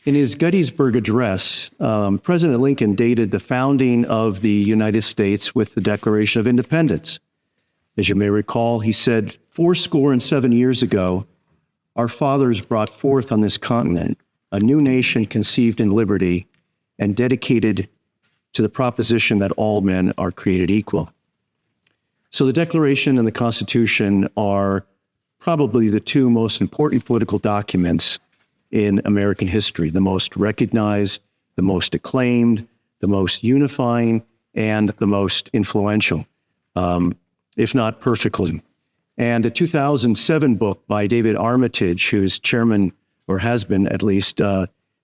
In his Gettysburg Address, President Lincoln dated the founding of the United States with the Declaration of Independence. As you may recall, he said, 77 years ago, our fathers brought forth on this continent a new nation conceived in liberty and dedicated to the proposition that all men are created equal. So the Declaration and the Constitution are probably the two most important political documents in American history, the most recognized, the most acclaimed, the most unifying, and the most influential, if not perfectly. And a 2007 book by David Armitage, who is chairman, or has been at least,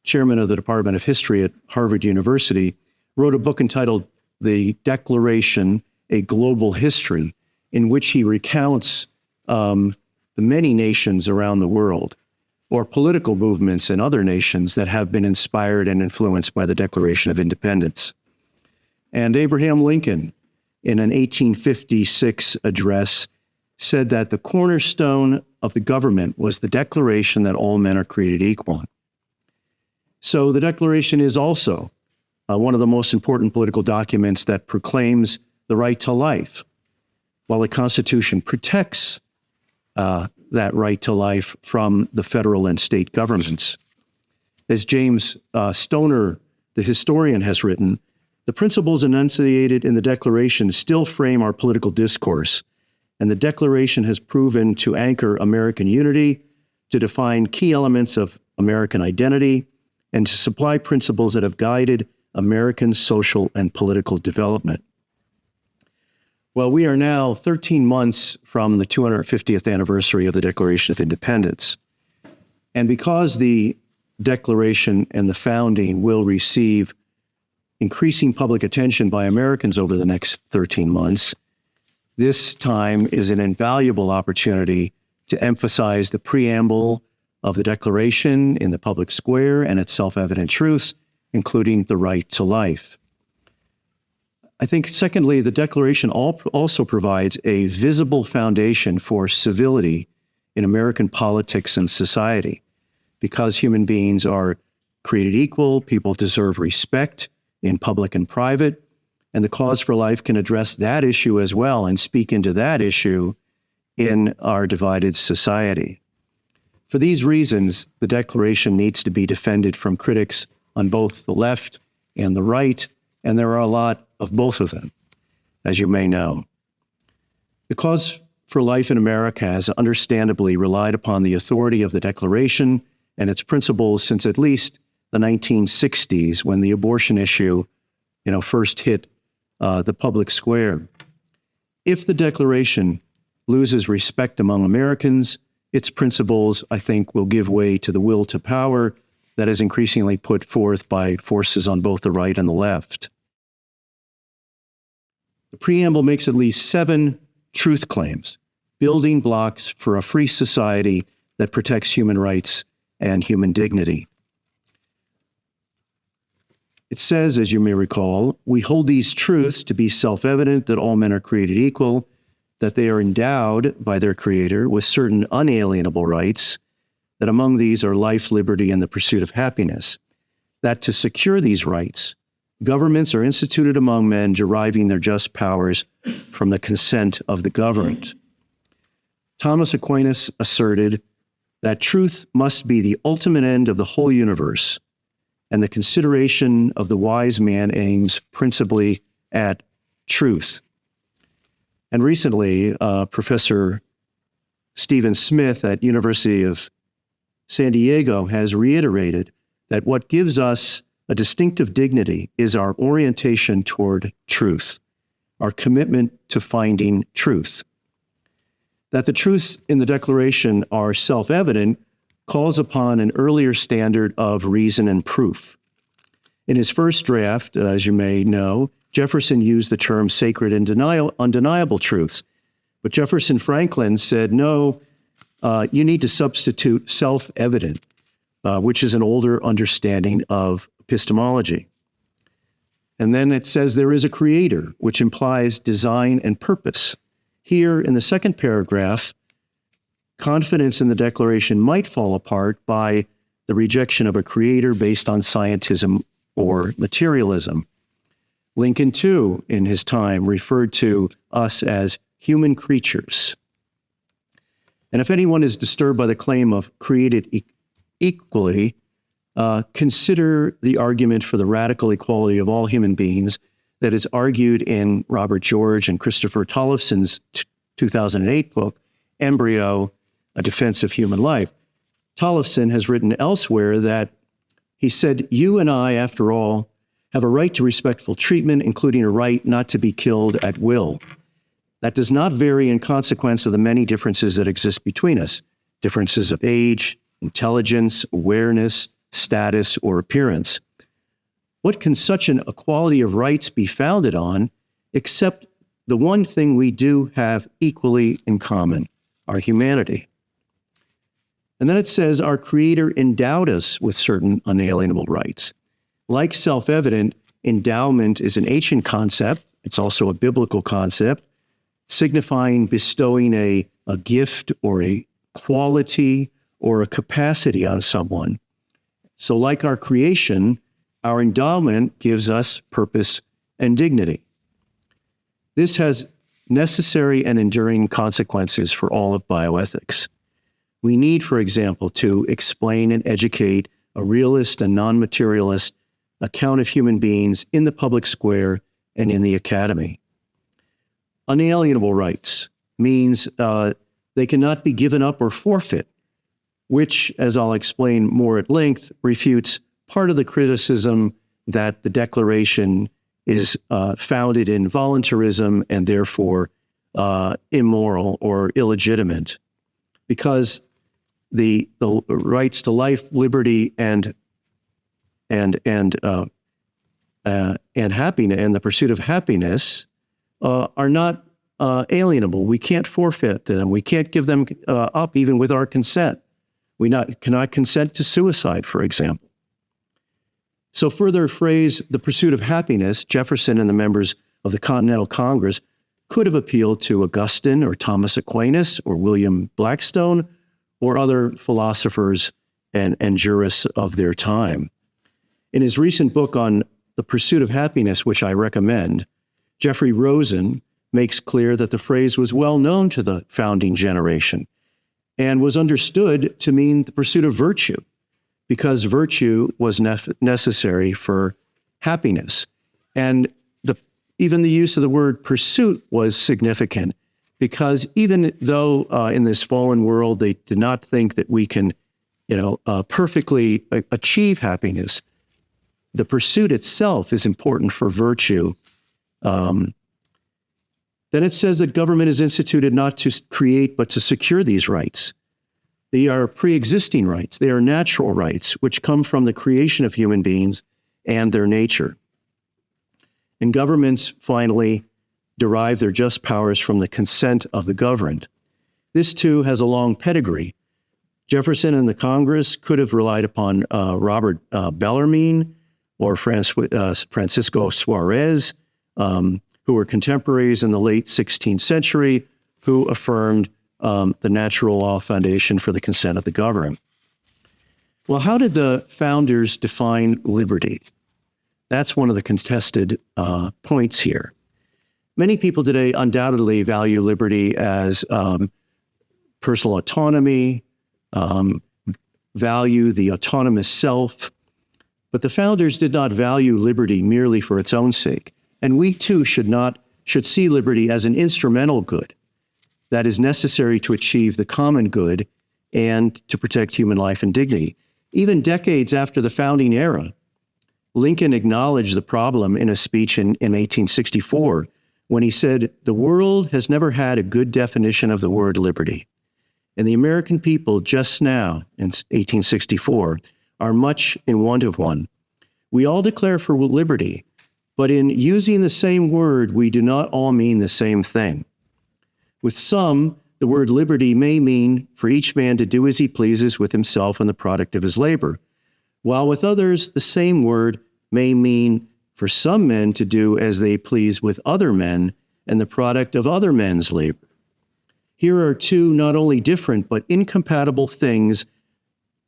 chairman of the Department of History at Harvard University, wrote a book entitled The Declaration, A Global History, in which he recounts the many nations around the world, or political movements in other nations that have been inspired and influenced by the Declaration of Independence. And Abraham Lincoln, in an 1856 address, said that the cornerstone of the government was the declaration that all men are created equal. So the Declaration is also one of the most important political documents that proclaims the right to life, while the Constitution protects that right to life from the federal and state governments. As James Stoner, the historian, has written, the principles enunciated in the Declaration still frame our political discourse, and the Declaration has proven to anchor American unity, to define key elements of American identity, and to supply principles that have guided American social and political development. Well, we are now 13 months from the 250th anniversary of the Declaration of Independence. And because the Declaration and the founding will receive increasing public attention by Americans over the next 13 months, this time is an invaluable opportunity to emphasize the preamble of the Declaration in the public square and its self-evident truths, including the right to life. I think, secondly, the Declaration also provides a visible foundation for civility in American politics and society. Because human beings are created equal, people deserve respect in public and private, and the Cause for Life can address that issue as well and speak into that issue in our divided society. For these reasons, the Declaration needs to be defended from critics on both the left and the right, and there are a lot of both of them, as you may know. The Cause for Life in America has understandably relied upon the authority of the Declaration and its principles since at least the 1960s, when the abortion issue, first hit the public square. If the Declaration loses respect among Americans, its principles, I think, will give way to the will to power that is increasingly put forth by forces on both the right and the left. The preamble makes at least 7 truth claims, building blocks for a free society that protects human rights and human dignity. It says, as you may recall, we hold these truths to be self-evident that all men are created equal, that they are endowed by their Creator with certain unalienable rights, that among these are life, liberty, and the pursuit of happiness, that to secure these rights, governments are instituted among men, deriving their just powers from the consent of the governed. Thomas Aquinas asserted that truth must be the ultimate end of the whole universe, and the consideration of the wise man aims principally at truth. And recently, Professor Stephen Smith at University of San Diego has reiterated that what gives us a distinctive dignity is our orientation toward truth, our commitment to finding truth. That the truths in the Declaration are self-evident calls upon an earlier standard of reason and proof. In his first draft, as you may know, Jefferson used the term sacred and undeniable truths. But Jefferson Franklin said, no, you need to substitute self-evident, which is an older understanding of epistemology. And then it says there is a creator, which implies design and purpose. Here in the second paragraph, confidence in the Declaration might fall apart by the rejection of a creator based on scientism or materialism. Lincoln, too, in his time, referred to us as human creatures. And if anyone is disturbed by the claim of created equally, consider the argument for the radical equality of all human beings that is argued in Robert George and Christopher Tollefson's 2008 book, Embryo, A Defense of Human Life. Tollefson has written elsewhere that he said, "You and I, after all, have a right to respectful treatment, including a right not to be killed at will. That does not vary in consequence of the many differences that exist between us, differences of age, intelligence, awareness, status, or appearance. What can such an equality of rights be founded on, except the one thing we do have equally in common, our humanity?" And then it says, our Creator endowed us with certain unalienable rights. Like self-evident, endowment is an ancient concept. It's also a biblical concept, signifying bestowing a gift or a quality or a capacity on someone. So like our creation, our endowment gives us purpose and dignity. This has necessary and enduring consequences for all of bioethics. We need, for example, to explain and educate a realist and non-materialist account of human beings in the public square and in the academy. Unalienable rights means they cannot be given up or forfeit, which, as I'll explain more at length, refutes part of the criticism that the Declaration is founded in voluntarism and therefore immoral or illegitimate, because the rights to life, liberty, and happiness, and the pursuit of happiness are not alienable. We can't forfeit them. We can't give them up even with our consent. We cannot consent to suicide, for example. So further phrase, the pursuit of happiness, Jefferson and the members of the Continental Congress could have appealed to Augustine or Thomas Aquinas or William Blackstone or other philosophers and jurists of their time. In his recent book on the pursuit of happiness, which I recommend, Jeffrey Rosen makes clear that the phrase was well known to the founding generation and was understood to mean the pursuit of virtue, because virtue was necessary for happiness. And even the use of the word pursuit was significant, because even though in this fallen world they did not think that we can, perfectly achieve happiness, the pursuit itself is important for virtue. Then it says that government is instituted not to create, but to secure these rights. They are pre-existing rights. They are natural rights, which come from the creation of human beings and their nature. And governments, finally, derive their just powers from the consent of the governed. This, too, has a long pedigree. Jefferson and the Congress could have relied upon Robert Bellarmine or Francisco Suarez, who were contemporaries in the late 16th century, who affirmed the natural law foundation for the consent of the governed. Well, how did the founders define liberty? That's one of the contested points here. Many people today undoubtedly value liberty as personal autonomy, value the autonomous self, but the founders did not value liberty merely for its own sake. And we too should see liberty as an instrumental good that is necessary to achieve the common good and to protect human life and dignity. Even decades after the founding era, Lincoln acknowledged the problem in a speech in 1864 when he said, "The world has never had a good definition of the word liberty. And the American people just now, in 1864, are much in want of one. We all declare for liberty, but in using the same word, we do not all mean the same thing. With some, the word liberty may mean for each man to do as he pleases with himself and the product of his labor, while with others, the same word may mean for some men to do as they please with other men and the product of other men's labor. Here are two not only different but incompatible things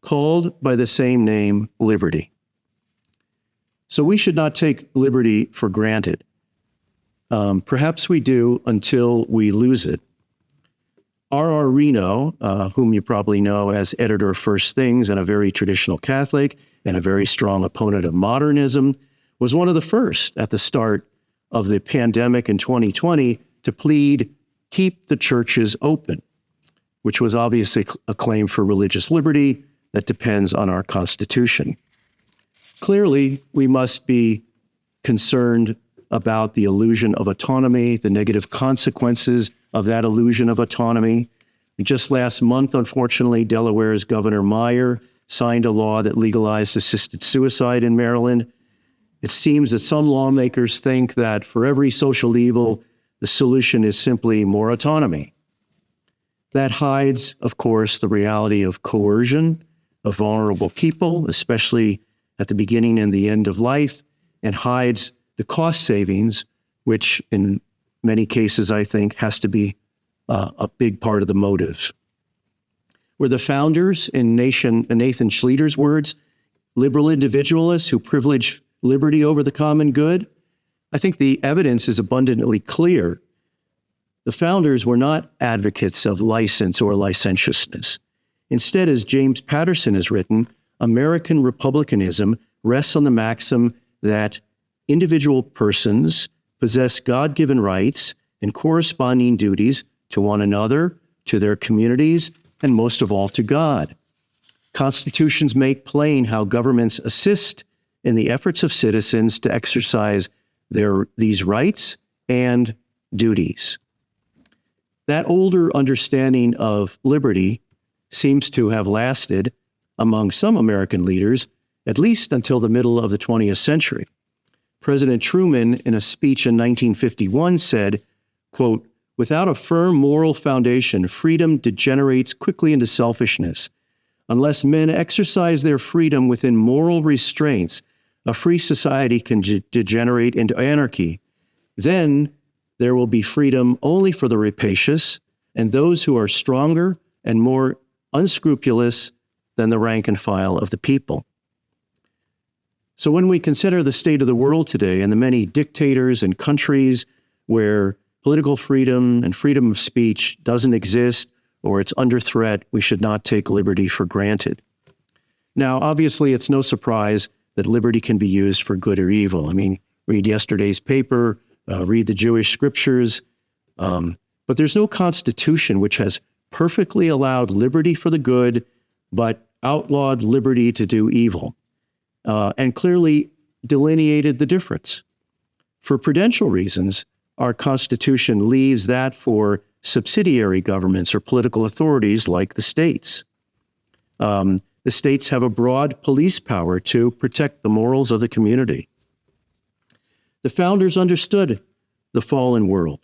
called by the same name, liberty. So we should not take liberty for granted. Perhaps we do until we lose it. R.R. Reno, whom you probably know as editor of First Things and a very traditional Catholic and a very strong opponent of modernism, was one of the first at the start of the pandemic in 2020 to plead, keep the churches open, which was obviously a claim for religious liberty that depends on our Constitution. Clearly, we must be concerned about the illusion of autonomy, the negative consequences of that illusion of autonomy. Just last month, unfortunately, Delaware's Governor Meyer signed a law that legalized assisted suicide in Maryland. It seems that some lawmakers think that for every social evil, the solution is simply more autonomy. That hides, of course, the reality of coercion of vulnerable people, especially at the beginning and the end of life, and hides the cost savings, which in many cases, I think, has to be a big part of the motive. Were the founders, in Nathan Schluter's words, liberal individualists who privilege liberty over the common good? I think the evidence is abundantly clear. The founders were not advocates of license or licentiousness. Instead, as James Patterson has written, American republicanism rests on the maxim that individual persons possess God-given rights and corresponding duties to one another, to their communities, and most of all to God. Constitutions make plain how governments assist in the efforts of citizens to exercise these rights and duties. That older understanding of liberty seems to have lasted among some American leaders, at least until the middle of the 20th century. President Truman, in a speech in 1951, said, quote, "Without a firm moral foundation, freedom degenerates quickly into selfishness. Unless men exercise their freedom within moral restraints, a free society can degenerate into anarchy. Then there will be freedom only for the rapacious and those who are stronger and more unscrupulous than the rank and file of the people." So when we consider the state of the world today and the many dictators and countries where political freedom and freedom of speech doesn't exist or it's under threat, we should not take liberty for granted. Now, obviously, it's no surprise that liberty can be used for good or evil. I mean, read yesterday's paper, read the Jewish scriptures, but there's no constitution which has perfectly allowed liberty for the good, but outlawed liberty to do evil. And clearly delineated the difference. For prudential reasons, our Constitution leaves that for subsidiary governments or political authorities like the states. The states have a broad police power to protect the morals of the community. The founders understood the fallen world,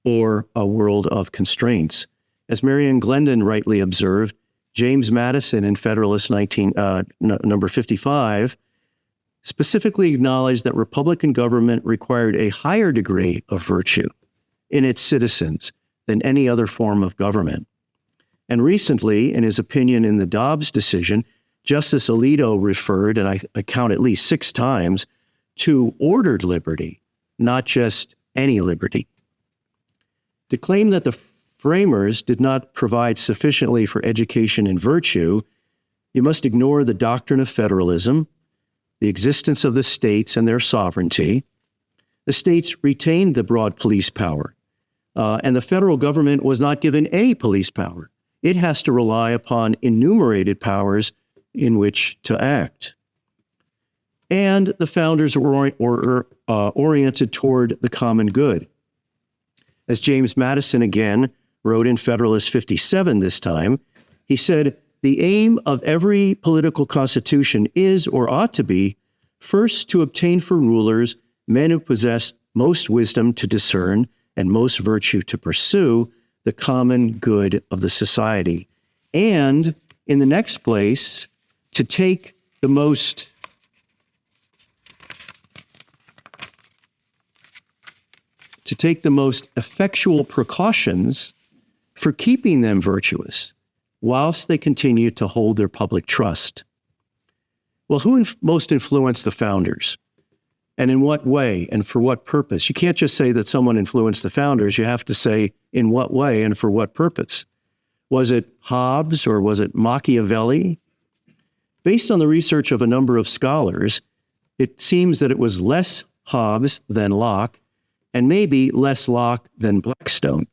or a world of constraints. As Marianne Glendon rightly observed, James Madison in Federalist number 55 specifically acknowledged that Republican government required a higher degree of virtue in its citizens than any other form of government. And recently, in his opinion in the Dobbs decision, Justice Alito referred, and I count at least 6 times, to ordered liberty, not just any liberty. To claim that the framers did not provide sufficiently for education and virtue, you must ignore the doctrine of federalism, the existence of the states and their sovereignty. The states retained the broad police power, and the federal government was not given any police power. It has to rely upon enumerated powers in which to act. And the founders were oriented toward the common good. As James Madison again wrote in Federalist 57 this time, he said, "The aim of every political constitution is, or ought to be, first to obtain for rulers men who possess most wisdom to discern and most virtue to pursue the common good of the society. And in the next place, to take the most effectual precautions for keeping them virtuous whilst they continued to hold their public trust. Well, who most influenced the founders? And in what way and for what purpose? You can't just say that someone influenced the founders. You have to say in what way and for what purpose. Was it Hobbes or was it Machiavelli? Based on the research of a number of scholars, it seems that it was less Hobbes than Locke, and maybe less Locke than Blackstone,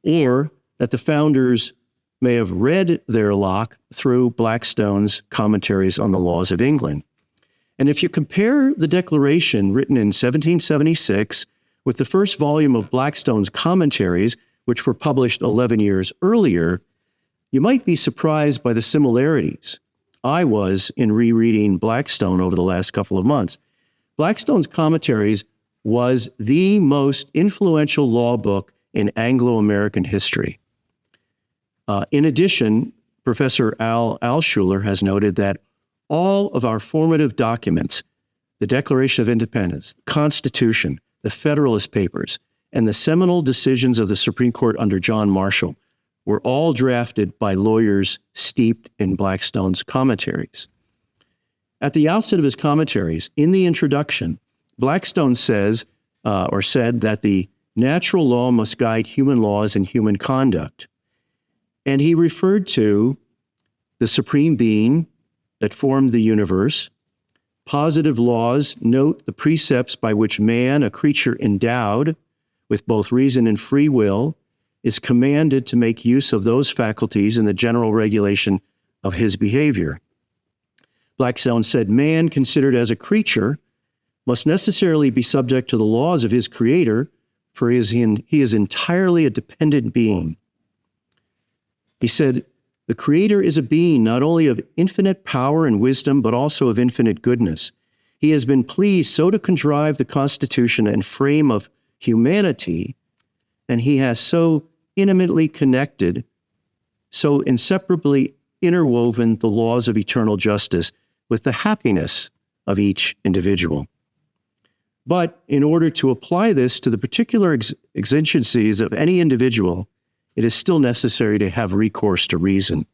or that the founders may have read their Locke through Blackstone's commentaries on the laws of England. And if you compare the Declaration written in 1776 with the first volume of Blackstone's commentaries, which were published 11 years earlier, you might be surprised by the similarities. I was in rereading Blackstone over the last couple of months. Blackstone's commentaries was the most influential law book in Anglo-American history. In addition, Professor Al Alschuler has noted that all of our formative documents, the Declaration of Independence, the Constitution, the Federalist Papers, and the seminal decisions of the Supreme Court under John Marshall were all drafted by lawyers steeped in Blackstone's commentaries. At the outset of his commentaries, in the introduction, Blackstone said that the natural law must guide human laws and human conduct. And he referred to the supreme being that formed the universe. Positive laws note the precepts by which man, a creature endowed with both reason and free will, is commanded to make use of those faculties in the general regulation of his behavior. Blackstone said man, considered as a creature, must necessarily be subject to the laws of his creator, for he is entirely a dependent being. He said, the Creator is a being not only of infinite power and wisdom, but also of infinite goodness. He has been pleased so to contrive the constitution and frame of humanity, and he has so intimately connected, so inseparably interwoven the laws of eternal justice with the happiness of each individual. But in order to apply this to the particular exigencies of any individual, it is still necessary to have recourse to reason.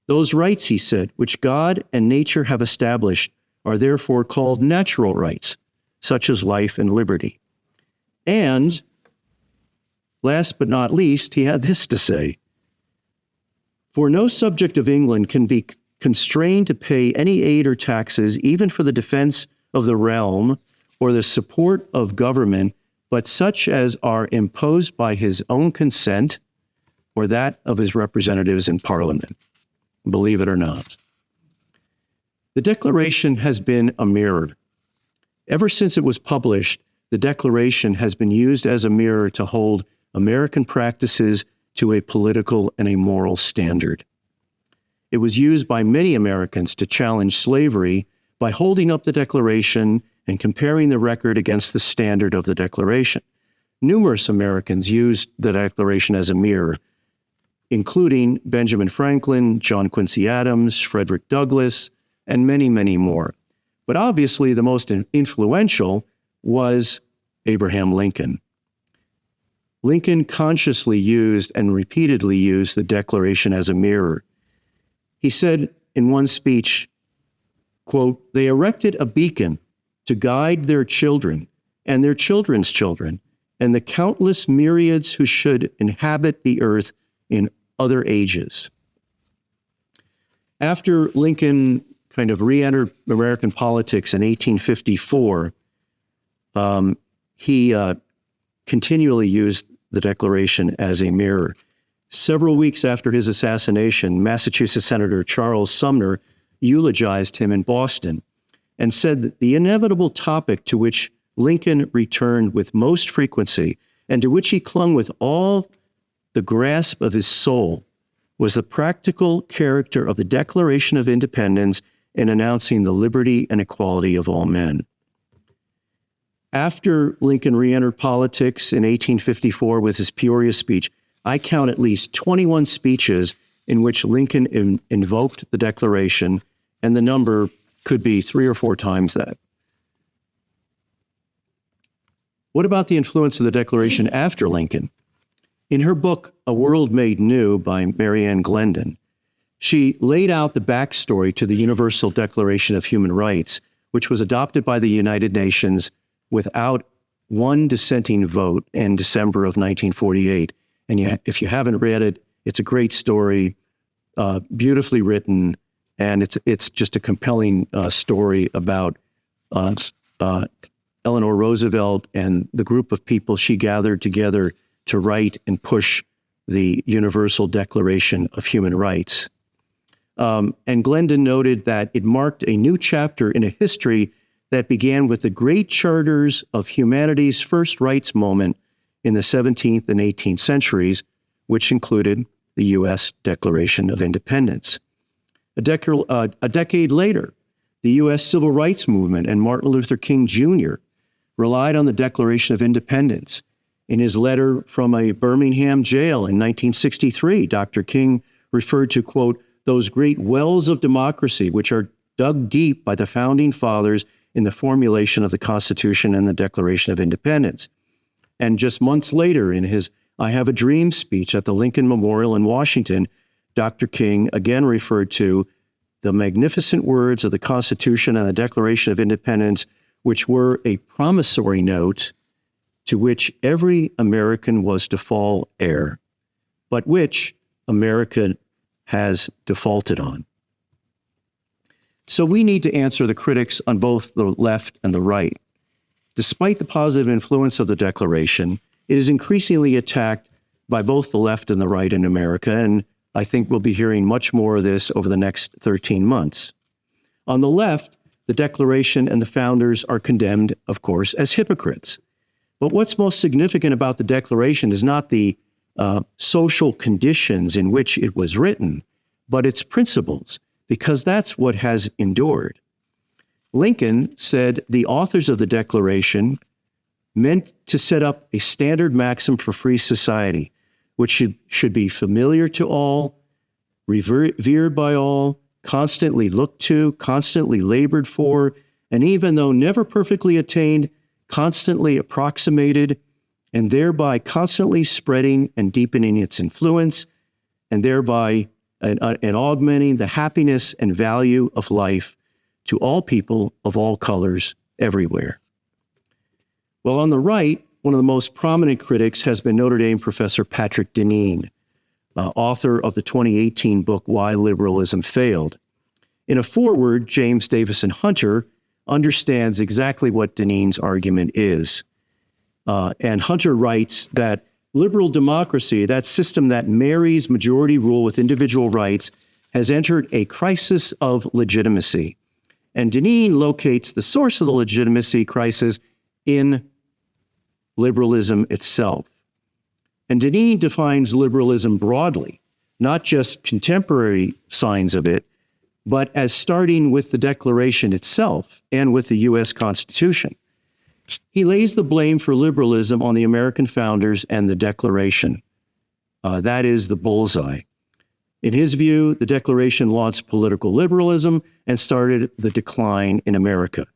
Those rights, he said, which God and nature have established are therefore called natural rights, such as life and liberty. And last but not least, he had this to say, for no subject of England can be constrained to pay any aid or taxes, even for the defense of the realm or the support of government, but such as are imposed by his own consent or that of his representatives in Parliament, believe it or not. The Declaration has been a mirror. Ever since it was published, the Declaration has been used as a mirror to hold American practices to a political and a moral standard. It was used by many Americans to challenge slavery by holding up the Declaration and comparing the record against the standard of the Declaration. Numerous Americans used the Declaration as a mirror, including Benjamin Franklin, John Quincy Adams, Frederick Douglass, and many, many more. But obviously the most influential was Abraham Lincoln. Lincoln consciously used and repeatedly used the Declaration as a mirror. He said in one speech, quote, "They erected a beacon to guide their children and their children's children and the countless myriads who should inhabit the earth in other ages." After Lincoln kind of re-entered American politics in 1854, he continually used the Declaration as a mirror. Several weeks after his assassination, Massachusetts Senator Charles Sumner eulogized him in Boston and said that the inevitable topic to which Lincoln returned with most frequency and to which he clung with all the grasp of his soul was the practical character of the Declaration of Independence in announcing the liberty and equality of all men. After Lincoln re-entered politics in 1854 with his Peoria speech, I count at least 21 speeches in which Lincoln invoked the Declaration, and the number could be 3 or 4 times that. What about the influence of the Declaration after Lincoln? In her book, A World Made New by Marianne Glendon, she laid out the backstory to the Universal Declaration of Human Rights, which was adopted by the United Nations without one dissenting vote in December of 1948. And if you haven't read it, it's a great story, beautifully written, and it's just a compelling story about Eleanor Roosevelt and the group of people she gathered together to write and push the Universal Declaration of Human Rights. And Glendon noted that it marked a new chapter in a history that began with the great charters of humanity's first rights moment in the 17th and 18th centuries, which included the U.S. Declaration of Independence. A decade later, the U.S. Civil Rights Movement and Martin Luther King Jr. relied on the Declaration of Independence. In his letter from a Birmingham jail in 1963, Dr. King referred to, quote, those great wells of democracy which are dug deep by the founding fathers in the formulation of the Constitution and the Declaration of Independence. And just months later, in his I Have a Dream speech at the Lincoln Memorial in Washington, Dr. King again referred to the magnificent words of the Constitution and the Declaration of Independence, which were a promissory note to which every American was to fall heir, but which America has defaulted on. So we need to answer the critics on both the left and the right. Despite the positive influence of the Declaration, it is increasingly attacked by both the left and the right in America, and I think we'll be hearing much more of this over the next 13 months. On the left, the Declaration and the founders are condemned, of course, as hypocrites. But what's most significant about the Declaration is not the social conditions in which it was written, but its principles, because that's what has endured. Lincoln said the authors of the Declaration meant to set up a standard maxim for free society, which should be familiar to all, revered by all, constantly looked to, constantly labored for, and even though never perfectly attained, constantly approximated, and thereby constantly spreading and deepening its influence, and thereby and augmenting the happiness and value of life to all people of all colors everywhere. Well, on the right, one of the most prominent critics has been Notre Dame professor Patrick Deneen, author of the 2018 book, Why Liberalism Failed. In a foreword, James Davison Hunter understands exactly what Deneen's argument is. And Hunter writes that liberal democracy, that system that marries majority rule with individual rights, has entered a crisis of legitimacy. And Deneen locates the source of the legitimacy crisis in liberalism itself. And Deneen defines liberalism broadly, not just contemporary signs of it, but as starting with the Declaration itself and with the U.S. Constitution. He lays the blame for liberalism on the American founders and the Declaration. That is the bullseye. In his view, the Declaration launched political liberalism and started the decline in America.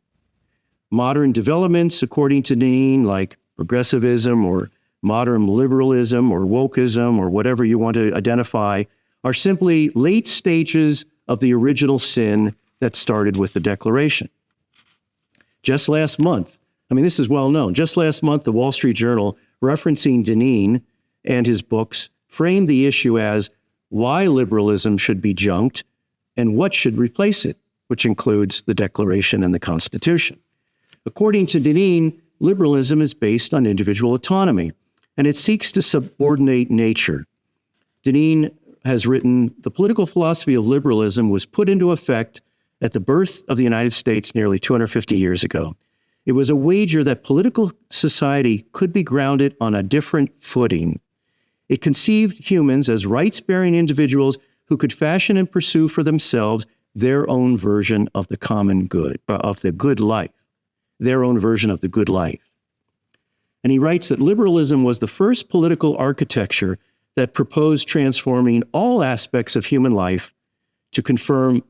Modern developments, according to Deneen, like progressivism or modern liberalism or wokeism or whatever you want to identify, are simply late stages of the original sin that started with the Declaration. Just last month, this is well known, just last month, the Wall Street Journal, referencing Deneen and his books, framed the issue as why liberalism should be junked and what should replace it, which includes the Declaration and the Constitution. According to Deneen, liberalism is based on individual autonomy, and it seeks to subordinate nature. Deneen has written, the political philosophy of liberalism was put into effect at the birth of the United States nearly 250 years ago. It was a wager that political society could be grounded on a different footing. It conceived humans as rights-bearing individuals who could fashion and pursue for themselves their own version of the common good, of the good life, their own version of the good life. And he writes that liberalism was the first political architecture that proposed transforming all aspects of human life to conform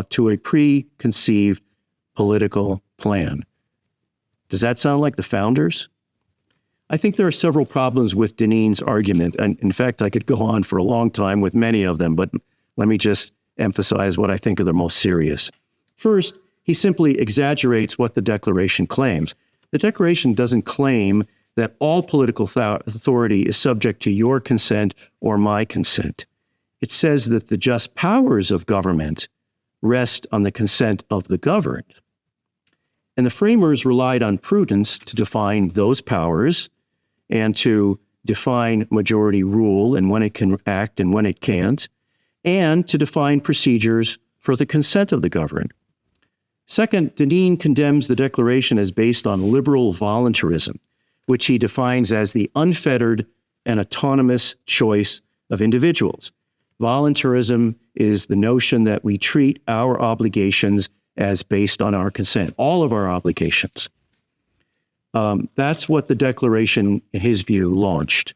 to a preconceived political plan. Does that sound like the founders? I think there are several problems with Dineen's argument. And in fact, I could go on for a long time with many of them, but let me just emphasize what I think are the most serious. First, he simply exaggerates what the Declaration claims. The Declaration doesn't claim that all political authority is subject to your consent or my consent. It says that the just powers of government rest on the consent of the governed. And the framers relied on prudence to define those powers and to define majority rule and when it can act and when it can't, and to define procedures for the consent of the governed. Second, Dineen condemns the Declaration as based on liberal voluntarism, which he defines as the unfettered and autonomous choice of individuals. Voluntarism is the notion that we treat our obligations as based on our consent, all of our obligations. That's what the Declaration, in his view, launched.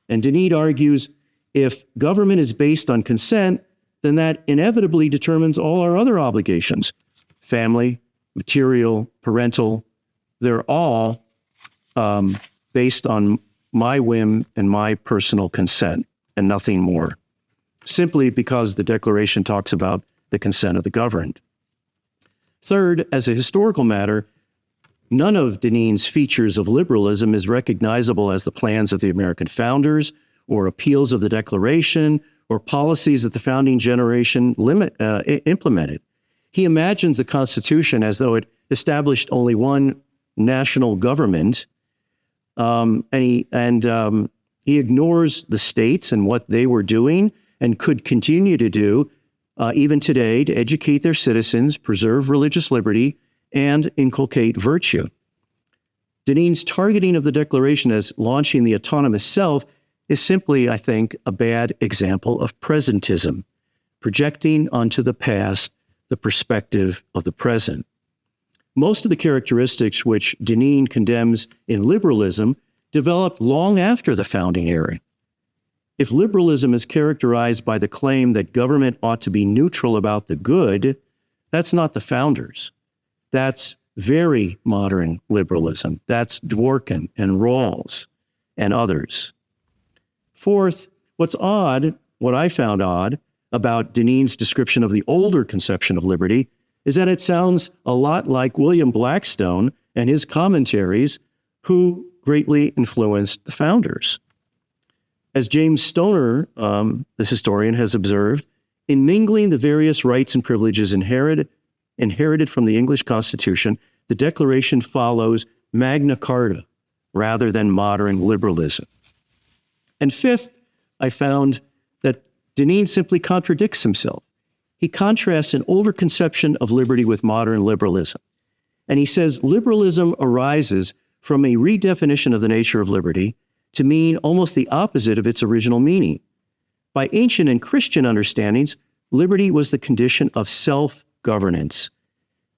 And Dineen argues if government is based on consent, then that inevitably determines all our other obligations. Family, material, parental, they're all based on my whim and my personal consent and nothing more, simply because the Declaration talks about the consent of the governed. Third, as a historical matter, none of Dineen's features of liberalism is recognizable as the plans of the American founders or appeals of the Declaration or policies that the founding generation implemented. He imagines the Constitution as though it established only one national government, and he ignores the states and what they were doing and could continue to do even today to educate their citizens, preserve religious liberty, and inculcate virtue. Dineen's targeting of the Declaration as launching the autonomous self is simply, I think, a bad example of presentism, projecting onto the past the perspective of the present. Most of the characteristics which Dineen condemns in liberalism developed long after the founding era. If liberalism is characterized by the claim that government ought to be neutral about the good, that's not the founders. That's very modern liberalism. That's Dworkin and Rawls and others. Fourth, what I found odd about Dineen's description of the older conception of liberty is that it sounds a lot like William Blackstone and his commentaries, who greatly influenced the founders. As James Stoner, this historian, has observed, in mingling the various rights and privileges inherited from the English Constitution, the Declaration follows Magna Carta rather than modern liberalism. And fifth, I found that Dineen simply contradicts himself. He contrasts an older conception of liberty with modern liberalism. And he says liberalism arises from a redefinition of the nature of liberty to mean almost the opposite of its original meaning. By ancient and Christian understandings, liberty was the condition of self-governance.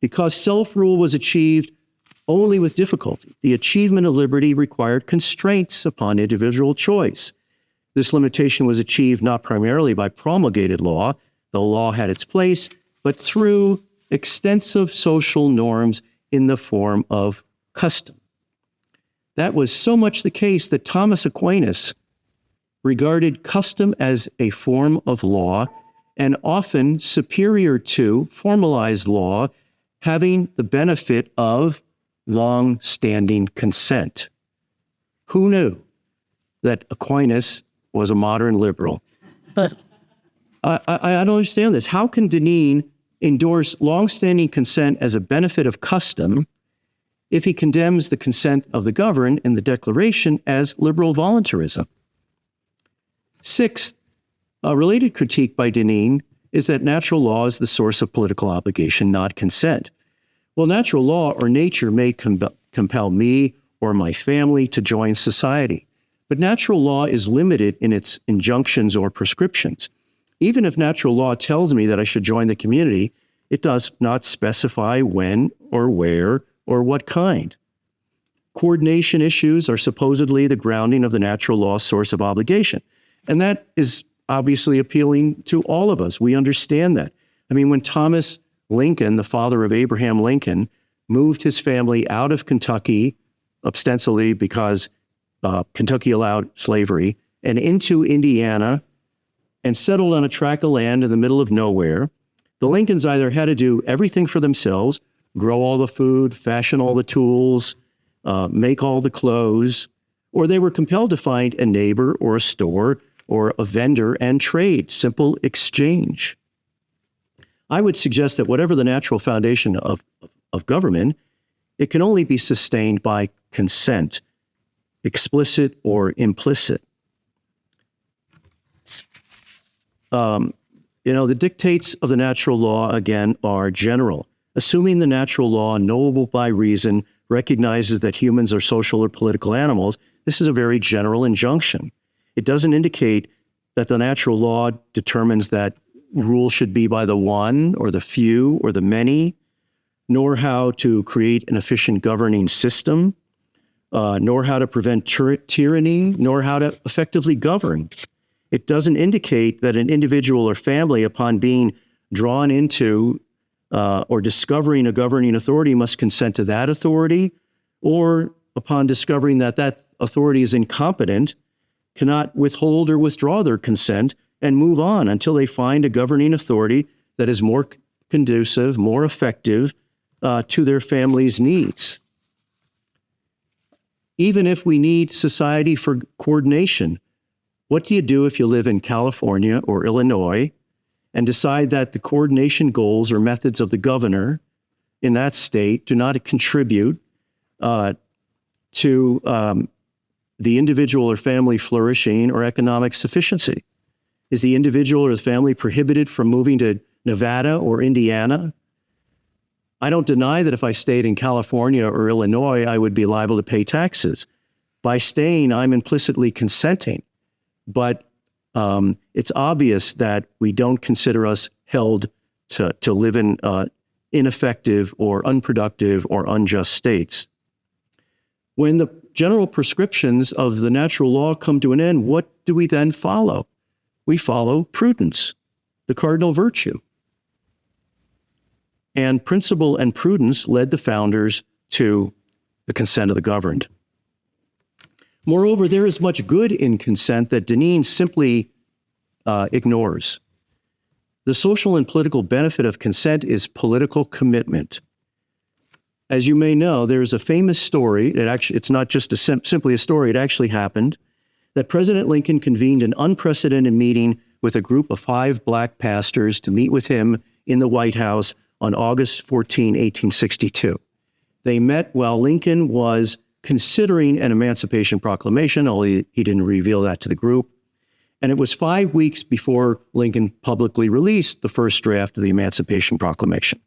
Because self-rule was achieved only with difficulty, the achievement of liberty required constraints upon individual choice. This limitation was achieved not primarily by promulgated law, though law had its place, but through extensive social norms in the form of custom. That was so much the case that Thomas Aquinas regarded custom as a form of law and often superior to formalized law, having the benefit of long-standing consent. Who knew that Aquinas was a modern liberal? But I don't understand this. How can Dineen endorse long-standing consent as a benefit of custom if he condemns the consent of the governed in the Declaration as liberal voluntarism? Sixth, a related critique by Dineen is that natural law is the source of political obligation, not consent. Well, natural law or nature may compel me or my family to join society, but natural law is limited in its injunctions or prescriptions. Even if natural law tells me that I should join the community, it does not specify when or where or what kind. Coordination issues are supposedly the grounding of the natural law source of obligation. And that is obviously appealing to all of us. We understand that. I mean, when Thomas Lincoln, the father of Abraham Lincoln, moved his family out of Kentucky, ostensibly because Kentucky allowed slavery, and into Indiana and settled on a tract of land in the middle of nowhere, the Lincolns either had to do everything for themselves, grow all the food, fashion all the tools, make all the clothes, or they were compelled to find a neighbor or a store or a vendor and trade, simple exchange. I would suggest that whatever the natural foundation of government, it can only be sustained by consent, explicit or implicit. The dictates of the natural law, again, are general. Assuming the natural law, knowable by reason, recognizes that humans are social or political animals, this is a very general injunction. It doesn't indicate that the natural law determines that rule should be by the one or the few or the many, nor how to create an efficient governing system, nor how to prevent tyranny, nor how to effectively govern. It doesn't indicate that an individual or family, upon being drawn into or discovering a governing authority, must consent to that authority, or upon discovering that that authority is incompetent, cannot withhold or withdraw their consent and move on until they find a governing authority that is more conducive, more effective to their family's needs. Even if we need society for coordination, what do you do if you live in California or Illinois and decide that the coordination goals or methods of the governor in that state do not contribute to the individual or family flourishing or economic sufficiency? Is the individual or the family prohibited from moving to Nevada or Indiana? I don't deny that if I stayed in California or Illinois, I would be liable to pay taxes. By staying, I'm implicitly consenting. But it's obvious that we don't consider us held to live in ineffective or unproductive or unjust states. When the general prescriptions of the natural law come to an end, what do we then follow? We follow prudence, the cardinal virtue. And principle and prudence led the founders to the consent of the governed. Moreover, there is much good in consent that Deneen simply ignores. The social and political benefit of consent is political commitment. As you may know, there is a famous story, it's not just simply a story, it actually happened, that President Lincoln convened an unprecedented meeting with a group of 5 black pastors to meet with him in the White House on August 14, 1862. They met while Lincoln was considering an Emancipation Proclamation, although he didn't reveal that to the group. And it was 5 weeks before Lincoln publicly released the first draft of the Emancipation Proclamation.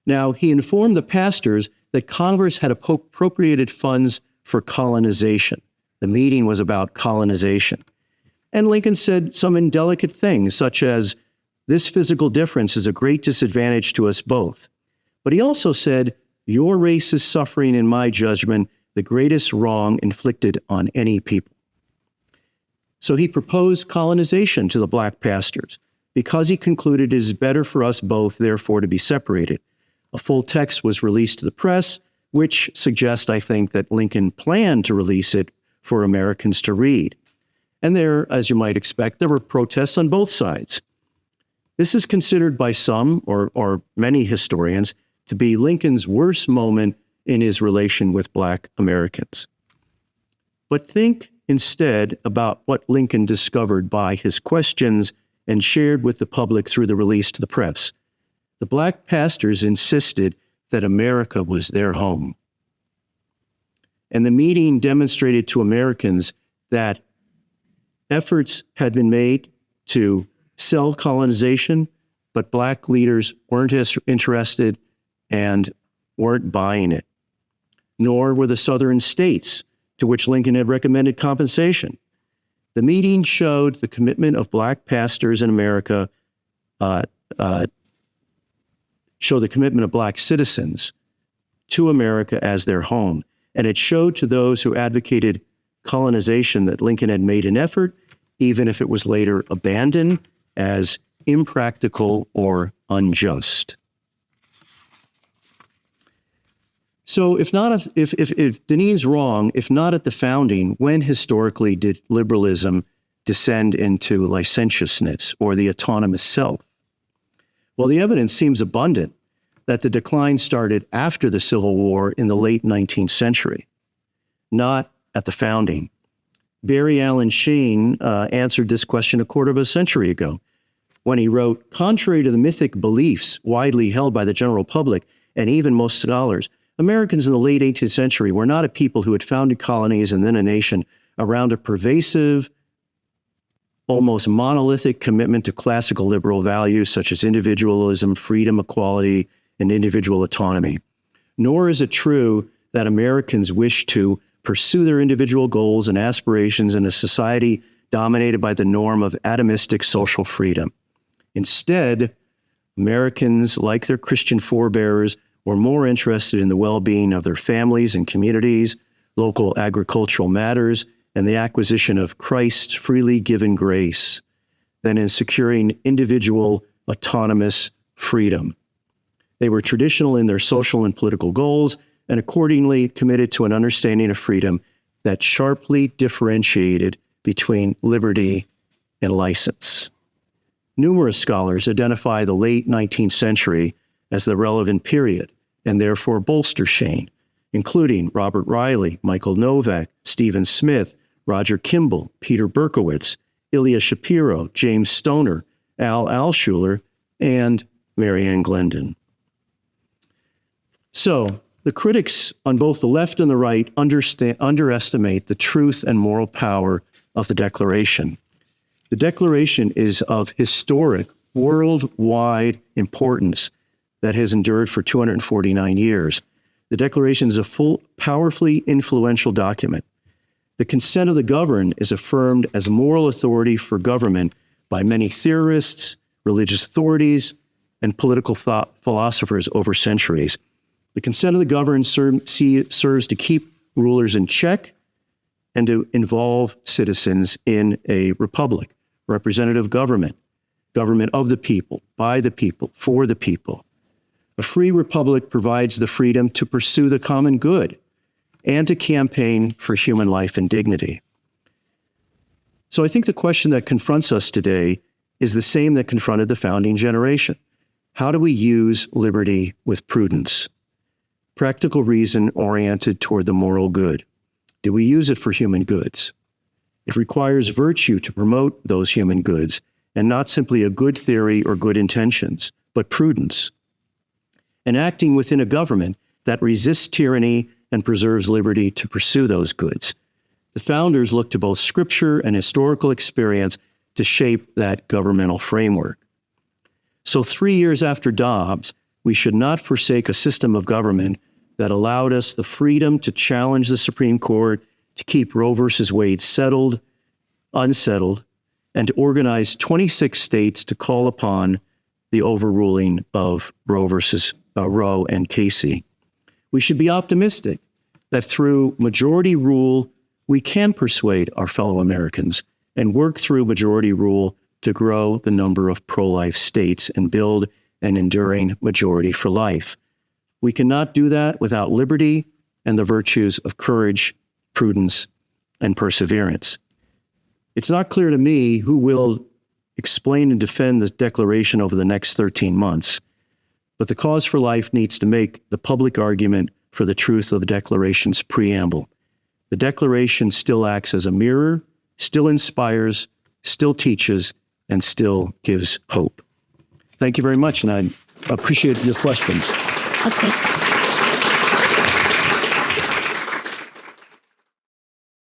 Now, he informed the pastors that Congress had appropriated funds for colonization. The meeting was about colonization. And Lincoln said some indelicate things, such as, "This physical difference is a great disadvantage to us both." But he also said, "Your race is suffering, in my judgment, the greatest wrong inflicted on any people." So he proposed colonization to the black pastors because he concluded it is better for us both, therefore, to be separated. A full text was released to the press, which suggests, I think, that Lincoln planned to release it for Americans to read. And there, as you might expect, there were protests on both sides. This is considered by some, or many historians, to be Lincoln's worst moment in his relation with black Americans. But think instead about what Lincoln discovered by his questions and shared with the public through the release to the press. The black pastors insisted that America was their home. And the meeting demonstrated to Americans that efforts had been made to sell colonization, but black leaders weren't interested and weren't buying it. Nor were the southern states, to which Lincoln had recommended compensation. The meeting showed the commitment of black pastors in America, showed the commitment of black citizens to America as their home. And it showed to those who advocated colonization that Lincoln had made an effort, even if it was later abandoned as impractical or unjust. So if Deneen's wrong, if not at the founding, when historically did liberalism descend into licentiousness or the autonomous self? Well, the evidence seems abundant that the decline started after the Civil War in the late 19th century, not at the founding. Barry Allen Sheen answered this question a quarter of a century ago when he wrote, "Contrary to the mythic beliefs widely held by the general public and even most scholars, Americans in the late 18th century were not a people who had founded colonies and then a nation around a pervasive, almost monolithic commitment to classical liberal values such as individualism, freedom, equality, and individual autonomy. Nor is it true that Americans wish to pursue their individual goals and aspirations in a society dominated by the norm of atomistic social freedom. Instead, Americans, like their Christian forebears, were more interested in the well-being of their families and communities, local agricultural matters, and the acquisition of Christ's freely given grace than in securing individual autonomous freedom. They were traditional in their social and political goals and accordingly committed to an understanding of freedom that sharply differentiated between liberty and license." Numerous scholars identify the late 19th century as the relevant period and therefore bolster Sheen, including Robert Riley, Michael Novak, Stephen Smith, Roger Kimball, Peter Berkowitz, Ilya Shapiro, James Stoner, Al Alschuler, and Marianne Glendon. So, the critics on both the left and the right underestimate the truth and moral power of the Declaration. The Declaration is of historic, worldwide importance that has endured for 249 years. The Declaration is a powerfully influential document. The consent of the governed is affirmed as moral authority for government by many theorists, religious authorities, and political philosophers over centuries. The consent of the governed serves to keep rulers in check and to involve citizens in a republic, representative government, government of the people, by the people, for the people. A free republic provides the freedom to pursue the common good and to campaign for human life and dignity. So I think the question that confronts us today is the same that confronted the founding generation. How do we use liberty with prudence? Practical reason oriented toward the moral good. Do we use it for human goods? It requires virtue to promote those human goods, and not simply a good theory or good intentions, but prudence. And acting within a government that resists tyranny and preserves liberty to pursue those goods. The founders looked to both scripture and historical experience to shape that governmental framework. So 3 years after Dobbs, we should not forsake a system of government that allowed us the freedom to challenge the Supreme Court, to keep Roe versus Wade settled, unsettled, and to organize 26 states to call upon the overruling of Roe and Casey. We should be optimistic that through majority rule, we can persuade our fellow Americans and work through majority rule to grow the number of pro-life states and build an enduring majority for life. We cannot do that without liberty and the virtues of courage, prudence, and perseverance. It's not clear to me who will explain and defend the Declaration over the next 13 months, but the Cause for Life needs to make the public argument for the truth of the Declaration's preamble. The Declaration still acts as a mirror, still inspires, still teaches, and still gives hope. Thank you very much, and I appreciate your questions. Okay.